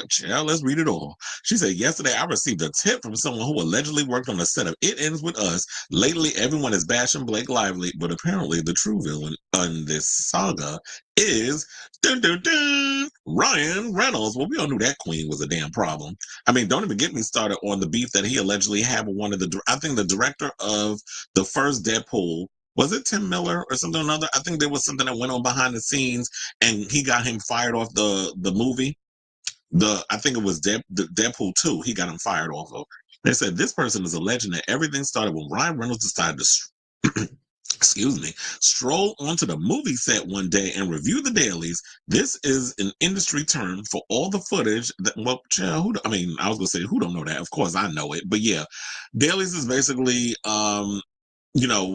Child, let's read it all. She said, yesterday I received a tip from someone who allegedly worked on the set of It Ends With Us. Lately, everyone is bashing Blake Lively, but apparently the true villain in this saga is dun, dun, dun, Ryan Reynolds. Well, we all knew that queen was a damn problem. I mean, don't even get me started on the beef that he allegedly had with one of I think the director of the first Deadpool. Was it Tim Miller or something or another? I think there was something that went on behind the scenes and he got him fired off the movie. I think it was the Deadpool 2, he got him fired off of. They said this person is alleging that everything started when Ryan Reynolds decided to excuse me, stroll onto the movie set one day and review the dailies. This is an industry term for all the footage that, well, child, I mean, I was gonna say, who don't know that? Of course I know it, but yeah, dailies is basically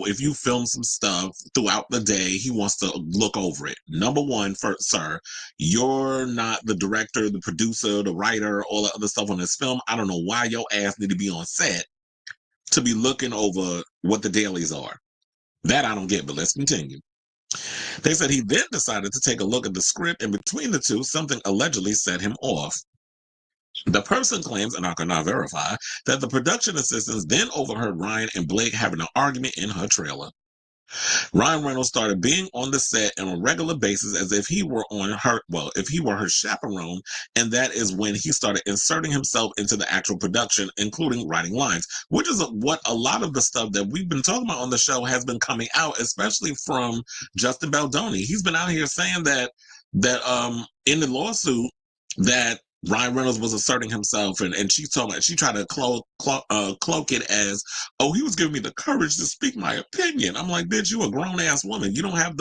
if you film some stuff throughout the day, he wants to look over it. Number one, sir, you're not the director, the producer, the writer, all the other stuff on this film. I don't know why your ass need to be on set to be looking over what the dailies are. That I don't get, but let's continue. They said he then decided to take a look at the script, and between the two, something allegedly set him off. The person claims, and I cannot verify, that the production assistants then overheard Ryan and Blake having an argument in her trailer. Ryan Reynolds started being on the set on a regular basis as if he were if he were her chaperone, and that is when he started inserting himself into the actual production, including writing lines, which is what a lot of the stuff that we've been talking about on the show has been coming out, especially from Justin Baldoni. He's been out here saying that in the lawsuit that Ryan Reynolds was asserting himself, and she told me she tried to cloak it as, oh, he was giving me the courage to speak my opinion. I'm like, bitch, you a grown ass woman. You don't have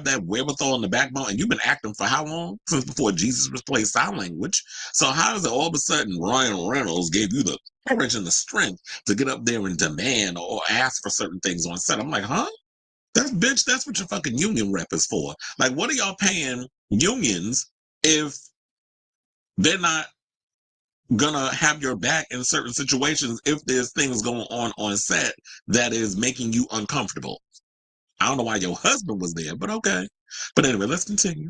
that wherewithal in the backbone, and you've been acting for how long? Since before Jesus was played sign language. So how is it all of a sudden Ryan Reynolds gave you the courage and the strength to get up there and demand or ask for certain things on set? I'm like, huh? That's what your fucking union rep is for. Like, what are y'all paying unions if they're not gonna have your back in certain situations if there's things going on set that is making you uncomfortable? I don't know why your husband was there, but okay. But anyway, let's continue.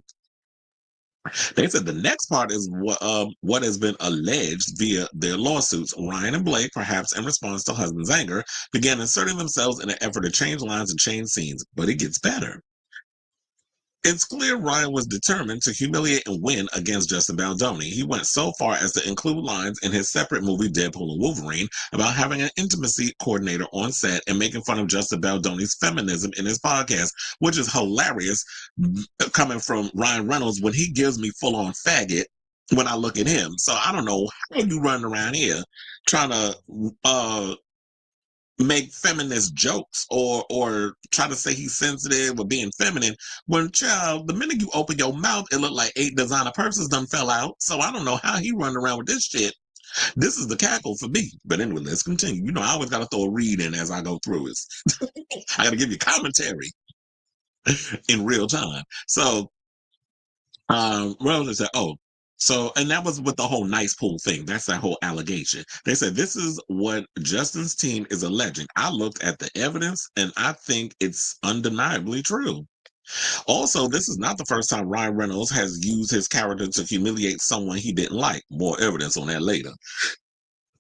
They said the next part is what has been alleged via their lawsuits. Ryan and Blake, perhaps in response to husband's anger, began inserting themselves in an effort to change lines and change scenes. But it gets better. It's clear Ryan was determined to humiliate and win against Justin Baldoni. He went so far as to include lines in his separate movie Deadpool and Wolverine about having an intimacy coordinator on set and making fun of Justin Baldoni's feminism in his podcast, which is hilarious coming from Ryan Reynolds when he gives me full on faggot when I look at him. So I don't know how you run around here trying to make feminist jokes or try to say he's sensitive or being feminine when, child, the minute you open your mouth it looked like 8 designer purses done fell out. So I don't know how he running around with this shit. This is the cackle for me. But anyway, let's continue. I always gotta throw a read in as I go through it. I gotta give you commentary in real time. So Rose said, oh, so, and that was with the whole nice pool thing. That's that whole allegation. They said, this is what Justin's team is alleging. I looked at the evidence and I think it's undeniably true. Also, this is not the first time Ryan Reynolds has used his character to humiliate someone he didn't like. More evidence on that later.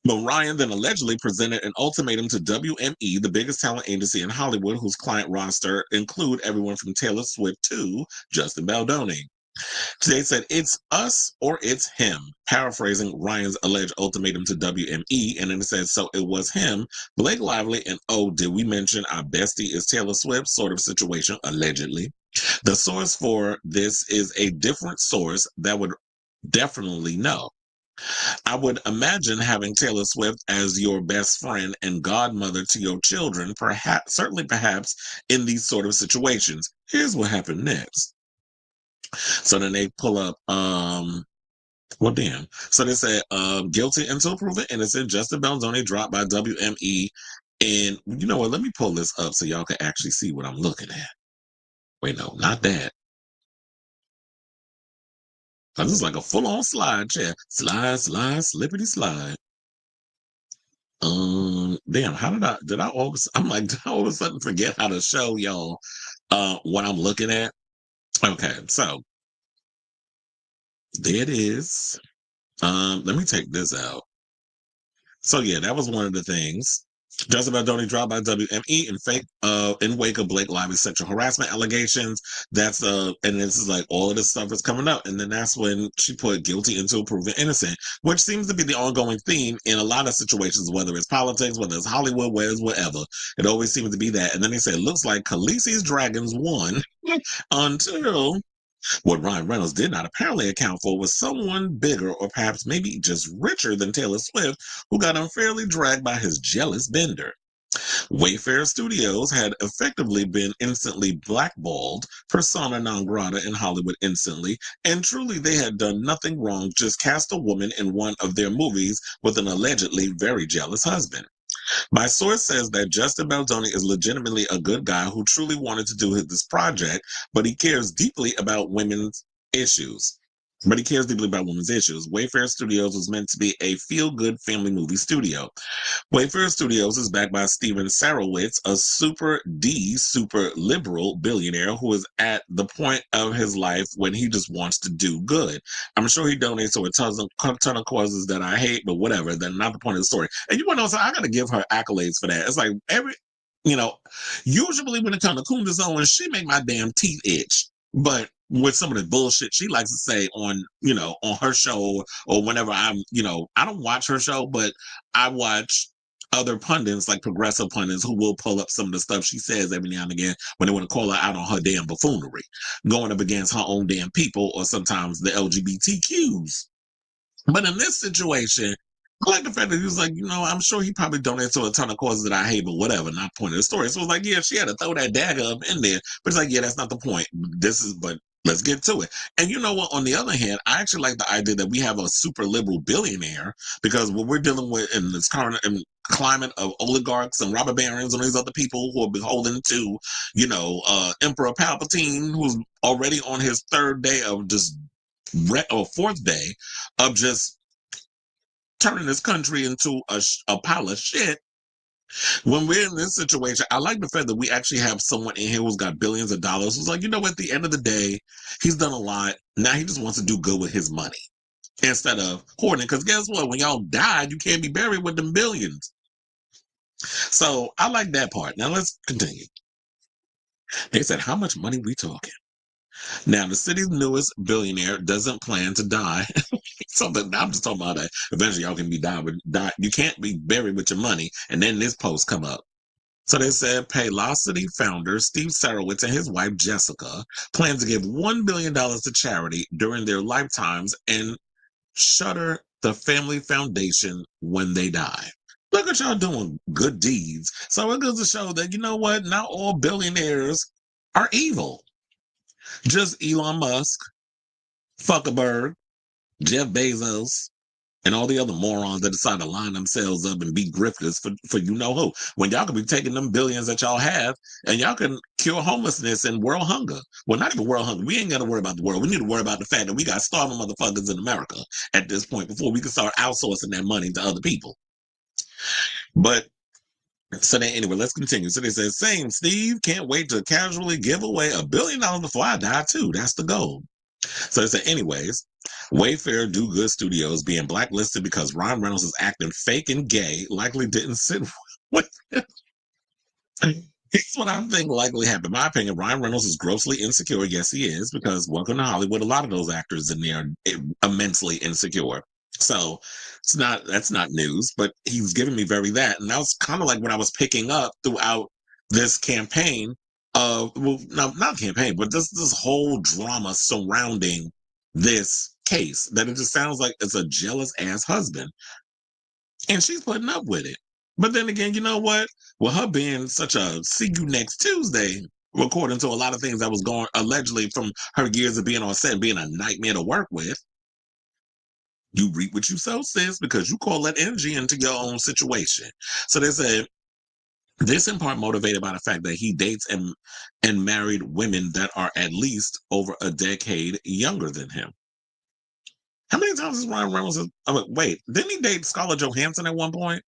But Ryan then allegedly presented an ultimatum to WME, the biggest talent agency in Hollywood, whose client roster include everyone from Taylor Swift to Justin Baldoni. They said, it's us or it's him, paraphrasing Ryan's alleged ultimatum to WME. And then it said, so it was him, Blake Lively, and oh, did we mention our bestie is Taylor Swift sort of situation, allegedly. The source for this is a different source that would definitely know. I would imagine having Taylor Swift as your best friend and godmother to your children, perhaps in these sort of situations. Here's what happened next. So then they pull up, well, damn. So they said, guilty until proven innocent. Justin Baldoni dropped by WME. And you know what? Let me pull this up so y'all can actually see what I'm looking at. Wait, no, not that. This is like a full-on slide chair. Slide, slippity slide. Damn, how did I all of a sudden, I'm like, did I all of a sudden forget how to show y'all what I'm looking at? Okay, so there it is. Let me take this out. So yeah, that was one of the things. Joseph Baldoni dropped by WME in wake of Blake Lively's sexual harassment allegations. That's and this is like all of this stuff is coming up, and then that's when she put guilty until proven innocent, which seems to be the ongoing theme in a lot of situations, whether it's politics, whether it's Hollywood, whether it's whatever. It always seems to be that. And then they say, looks like Khaleesi's Dragons won until what Ryan Reynolds did not apparently account for was someone bigger or perhaps maybe just richer than Taylor Swift who got unfairly dragged by his jealous bender. Wayfair Studios had effectively been instantly blackballed, persona non grata in Hollywood instantly, and truly they had done nothing wrong, just cast a woman in one of their movies with an allegedly very jealous husband. My source says that Justin Baldoni is legitimately a good guy who truly wanted to do this project, but he cares deeply about women's issues. Wayfair Studios was meant to be a feel-good family movie studio. Wayfair Studios is backed by Steven Sarowitz, a super liberal billionaire who is at the point of his life when he just wants to do good. I'm sure he donates to a ton of causes that I hate, but whatever. That's not the point of the story. And you want to know, so I got to give her accolades for that. It's like you know, usually when it comes to Kunda's Owen, she make my damn teeth itch. But with some of the bullshit she likes to say on her show or whenever I don't watch her show, but I watch other pundits, like progressive pundits, who will pull up some of the stuff she says every now and again when they want to call her out on her damn buffoonery, going up against her own damn people or sometimes the LGBTQs. But in this situation, I like the fact that he was like, I'm sure he probably donated to a ton of causes that I hate, but whatever, not point of the story. So it was like, yeah, she had to throw that dagger up in there. But it's like, yeah, that's not the point. But let's get to it. And you know what? On the other hand, I actually like the idea that we have a super liberal billionaire, because what we're dealing with in this current climate of oligarchs and robber barons and these other people who are beholden to, Emperor Palpatine, who's already on his third day of just or fourth day of just turning this country into a pile of shit. When we're in this situation, I like the fact that we actually have someone in here who's got billions of dollars who's like, at the end of the day, he's done a lot. Now he just wants to do good with his money instead of hoarding. Because guess what? When y'all died, you can't be buried with them billions. So I like that part. Now let's continue. They said, how much money we talking? Now, the city's newest billionaire doesn't plan to die. Something I'm just talking about that eventually y'all can be die. You can't be buried with your money. And then this post come up. So they said Paylocity founder Steve Sarowitz and his wife Jessica plan to give $1 billion to charity during their lifetimes and shutter the family foundation when they die. Look at y'all doing good deeds. So it goes to show that, not all billionaires are evil. Just Elon Musk, Zuckerberg, Jeff Bezos, and all the other morons that decide to line themselves up and be grifters for you know who. When y'all could be taking them billions that y'all have and y'all can cure homelessness and world hunger. Well, not even world hunger. We ain't got to worry about the world. We need to worry about the fact that we got starving motherfuckers in America at this point before we can start outsourcing that money to other people. But so then, anyway, let's continue. So they said, same, Steve, can't wait to casually give away $1 billion before I die, too. That's the goal. So they said, anyways, Wayfair Do Good Studios being blacklisted because Ryan Reynolds is acting fake and gay likely didn't sit with him. Here's what I think likely happened. In my opinion, Ryan Reynolds is grossly insecure. Yes, he is, because welcome to Hollywood, a lot of those actors in there are immensely insecure. So that's not news, but he's giving me very that. And that was kind of like what I was picking up throughout this campaign well, no, not campaign, but this whole drama surrounding this case, that it just sounds like it's a jealous ass husband. And she's putting up with it. But then again, you know what? With her being such a see you next Tuesday, according to a lot of things that was going allegedly from her years of being on set and being a nightmare to work with, you reap what you sow, sis, because you call that energy into your own situation. So they said this in part motivated by the fact that he dates and married women that are at least over a decade younger than him. How many times has Ryan Reynolds? Wait, didn't he date Scarlett Johansson at one point?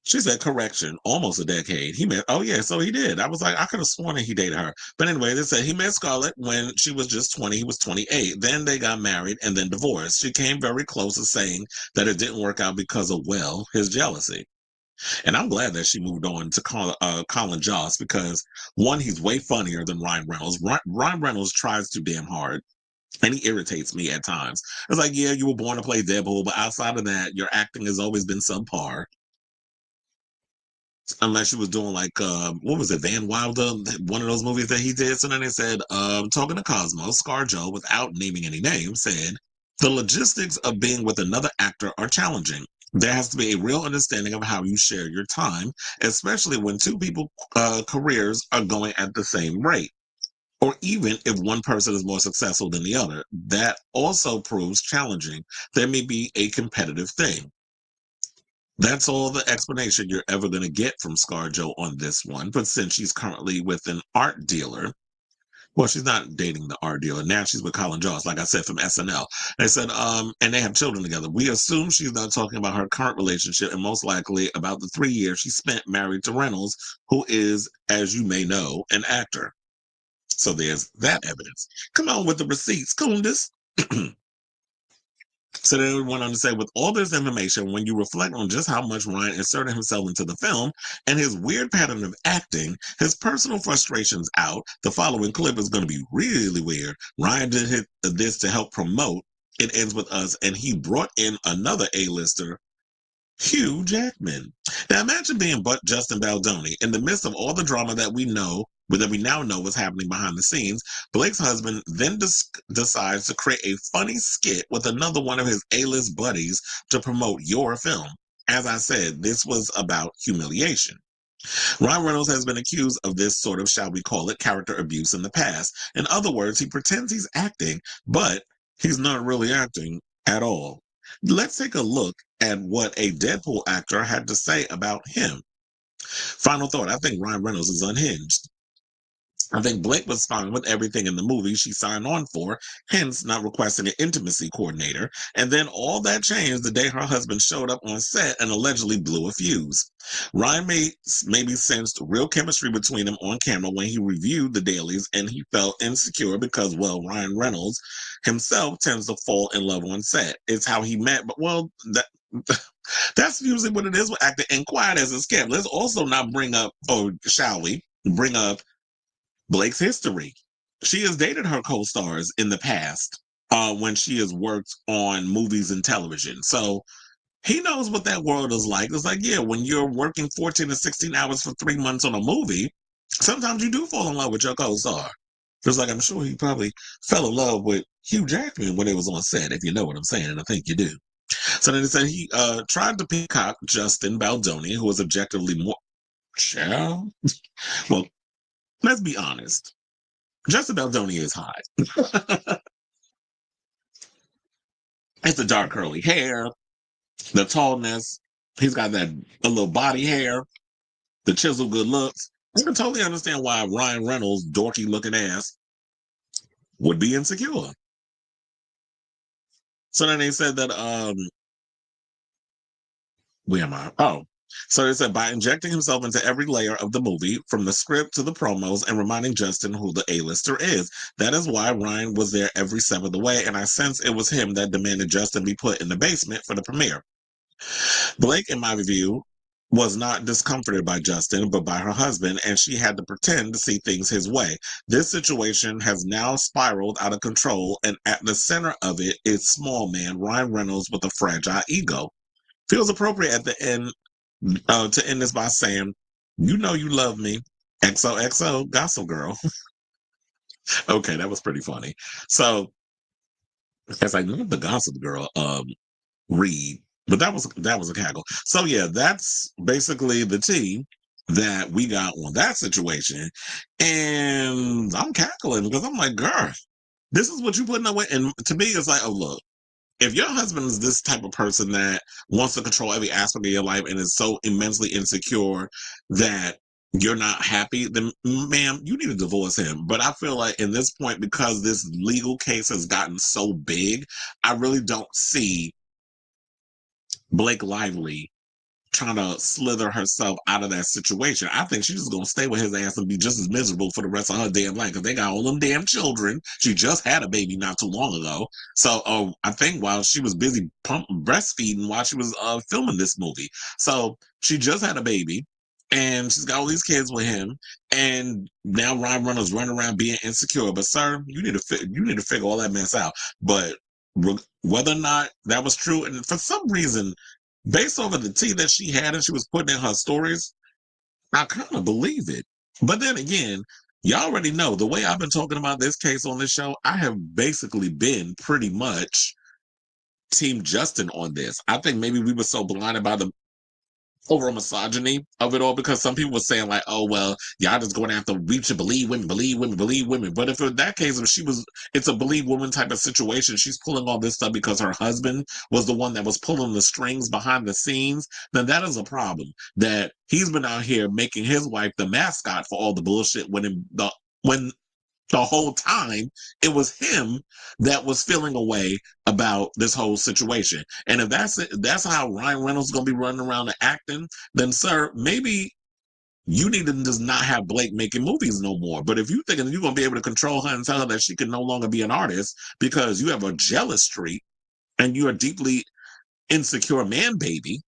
She said, correction, almost a decade. He met, oh, yeah, so he did. I was like, I could have sworn that he dated her. But anyway, they said he met Scarlett when she was just 20. He was 28. Then they got married and then divorced. She came very close to saying that it didn't work out because of, well, his jealousy. And I'm glad that she moved on to Colin Jost because, one, he's way funnier than Ryan Reynolds. Ryan Reynolds tries too damn hard. And he irritates me at times. It's like, yeah, you were born to play Deadpool, but outside of that, your acting has always been subpar. Unless you was doing like what was it, Van Wilder, one of those movies that he did. So then they said, talking to Cosmo, ScarJo, without naming any names, said the logistics of being with another actor are challenging. There has to be a real understanding of how you share your time, especially when two people careers are going at the same rate. Or even if one person is more successful than the other, that also proves challenging. There may be a competitive thing. That's all the explanation you're ever going to get from ScarJo on this one. But since she's currently with an art dealer, well, she's not dating the art dealer. Now she's with Colin Jost, like I said, from SNL. They said, and they have children together. We assume she's not talking about her current relationship and most likely about the 3 years she spent married to Reynolds, who is, as you may know, an actor. So there's that evidence. Come on with the receipts, Kundis. So then we went on to say, with all this information, when you reflect on just how much Ryan inserted himself into the film and his weird pattern of acting, his personal frustrations out, the following clip is going to be really weird. Ryan did this to help promote It Ends With Us, and he brought in another A-lister, Hugh Jackman. Now imagine being but Justin Baldoni in the midst of all the drama that we now know was happening behind the scenes. Blake's husband then decides to create a funny skit with another one of his A-list buddies to promote your film. As I said, this was about humiliation. Ryan Reynolds has been accused of this sort of, shall we call it, character abuse in the past. In other words, he pretends he's acting, but he's not really acting at all. Let's take a look at what a Deadpool actor had to say about him. Final thought, I think Ryan Reynolds is unhinged. I think Blake was fine with everything in the movie she signed on for, hence not requesting an intimacy coordinator. And then all that changed the day her husband showed up on set and allegedly blew a fuse. Ryan maybe sensed real chemistry between them on camera when he reviewed the dailies, and he felt insecure because, well, Ryan Reynolds himself tends to fall in love on set. It's how he met, but well, that's usually what it is with acting. And quiet as it's kept, let's also not bring up, or shall we, bring up Blake's history. She has dated her co-stars in the past when she has worked on movies and television. So he knows what that world is like. It's like, yeah, when you're working 14 to 16 hours for 3 months on a movie, sometimes you do fall in love with your co-star. Just like I'm sure he probably fell in love with Hugh Jackman when it was on set, if you know what I'm saying, and I think you do. So then he said he tried to peacock Justin Baldoni, who was objectively more... Child? Well, let's be honest. Justin Baldoni is hot. It's the dark curly hair, the tallness. He's got that a little body hair, the chiseled good looks. I can totally understand why Ryan Reynolds' dorky looking ass would be insecure. So then they said that where am I? Oh. So they said by injecting himself into every layer of the movie, from the script to the promos, and reminding Justin who the A-lister is. That is why Ryan was there every step of the way, and I sense it was him that demanded Justin be put in the basement for the premiere. Blake, in my view, was not discomforted by Justin, but by her husband, and she had to pretend to see things his way. This situation has now spiraled out of control, and at the center of it is small man Ryan Reynolds with a fragile ego. Feels appropriate at the end to end this by saying, "You know you love me, XOXO, Gossip Girl." Okay, that was pretty funny. So it's like not the Gossip Girl read, but that was a cackle. So yeah, that's basically the tea that we got on that situation, and I'm cackling because I'm like, girl, this is what you putting away. And to me, it's like, oh look, if your husband is this type of person that wants to control every aspect of your life and is so immensely insecure that you're not happy, then ma'am, you need to divorce him. But I feel like in this point, because this legal case has gotten so big, I really don't see Blake Lively trying to slither herself out of that situation. I think she's just gonna stay with his ass and be just as miserable for the rest of her damn life because they got all them damn children. She just had a baby not too long ago. So I think while she was busy breastfeeding while she was filming this movie. So she just had a baby and she's got all these kids with him. And now Ryan Reynolds running around being insecure. But sir, you need to figure all that mess out. But whether or not that was true, and for some reason, based over the tea that she had and she was putting in her stories, I kind of believe it. But then again, you already know the way I've been talking about this case on this show, I have basically been pretty much Team Justin on this. I think maybe we were so blinded by the overall misogyny of it all because some people were saying like, oh well, y'all just going after we should believe women, believe women, believe women. But if in that case, it's a believe woman type of situation, she's pulling all this stuff because her husband was the one that was pulling the strings behind the scenes, then that is a problem. That he's been out here making his wife the mascot for all the bullshit when the whole time it was him that was feeling a way about this whole situation. And if that's it, that's how Ryan Reynolds is gonna be running around and acting, then sir, maybe you need to just not have Blake making movies no more. But if you thinking you're gonna be able to control her and tell her that she can no longer be an artist because you have a jealous streak and you're a deeply insecure man baby,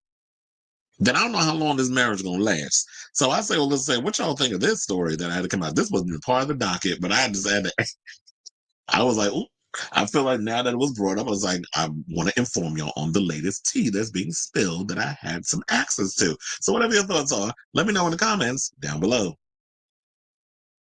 then I don't know how long this marriage is gonna last. So I say, well, let's say, what y'all think of this story that I had to come out? This wasn't part of the docket, but I just had to. I was like, ooh, I feel like now that it was brought up, I was like, I want to inform y'all on the latest tea that's being spilled that I had some access to. So whatever your thoughts are, let me know in the comments down below.